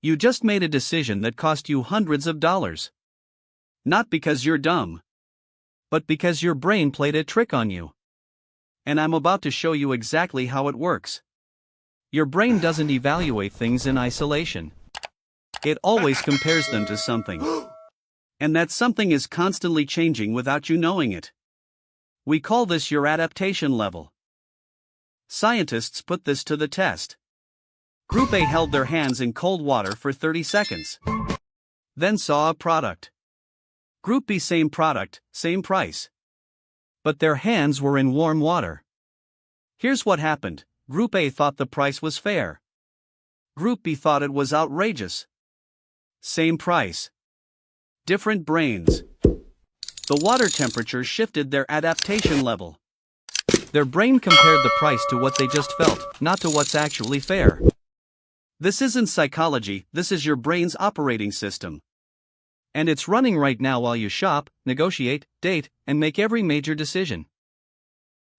You just made a decision that cost you hundreds of dollars. Not because you're dumb, but because your brain played a trick on you. And I'm about to show you exactly how it works. Your brain doesn't evaluate things in isolation. It always compares them to something. And that something is constantly changing without you knowing it. We call this your adaptation level. Scientists put this to the test. Group A held their hands in cold water for 30 seconds. Then saw a product. Group B, same product, same price. But their hands were in warm water. Here's what happened. Group A thought the price was fair. Group B thought it was outrageous. Same price. Different brains. The water temperature shifted their adaptation level. Their brain compared the price to what they just felt, not to what's actually fair. This isn't psychology, this is your brain's operating system. And it's running right now while you shop, negotiate, date, and make every major decision.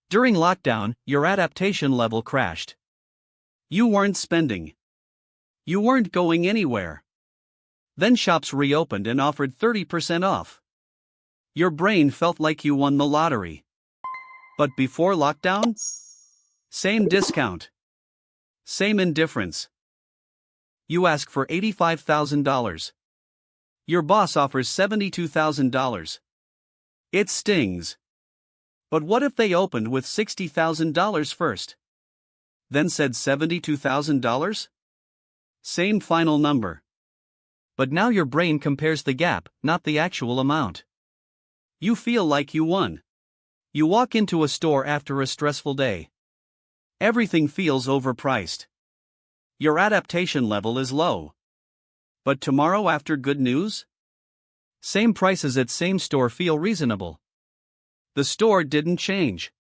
During lockdown, your adaptation level crashed. You weren't spending. You weren't going anywhere. Then shops reopened and offered 30% off. Your brain felt like you won the lottery. But before lockdown? Same discount. Same indifference. You ask for $85,000. Your boss offers $72,000. It stings. But what if they opened with $60,000 first? Then said $72,000? Same final number. But now your brain compares the gap, not the actual amount. You feel like you won. You walk into a store after a stressful day. Everything feels overpriced. Your adaptation level is low. But tomorrow after good news? Same prices at same store feel reasonable. The store didn't change.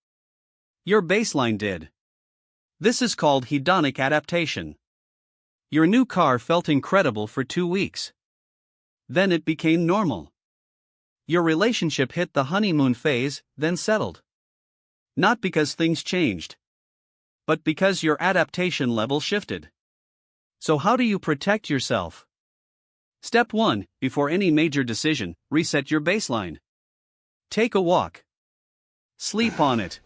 Your baseline did. This is called hedonic adaptation. Your new car felt incredible for 2 weeks. Then it became normal. Your relationship hit the honeymoon phase, then settled. Not because things changed, but because your adaptation level shifted. So how do you protect yourself? Step 1, before any major decision, reset your baseline. Take a walk. Sleep on it.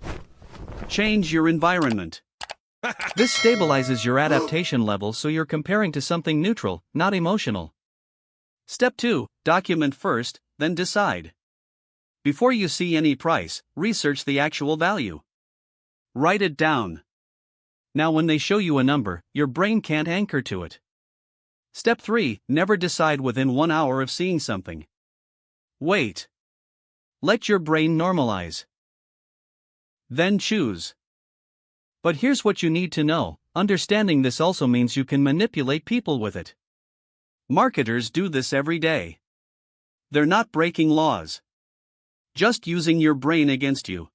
Change your environment. This stabilizes your adaptation level so you're comparing to something neutral, not emotional. Step 2, document first, then decide. Before you see any price, research the actual value. Write it down. Now when they show you a number, your brain can't anchor to it. Step 3, never decide within 1 hour of seeing something. Wait. Let your brain normalize. Then choose. But here's what you need to know, understanding this also means you can manipulate people with it. Marketers do this every day. They're not breaking laws. Just using your brain against you.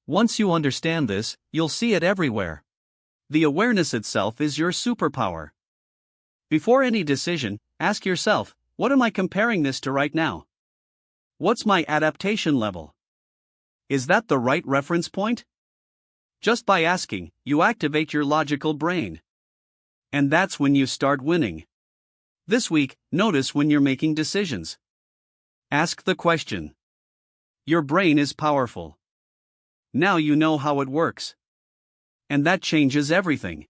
Once you understand this, you'll see it everywhere. The awareness itself is your superpower. Before any decision, ask yourself, what am I comparing this to right now? What's my adaptation level? Is that the right reference point? Just by asking, you activate your logical brain. And that's when you start winning. This week, notice when you're making decisions. Ask the question. Your brain is powerful. Now you know how it works. And that changes everything.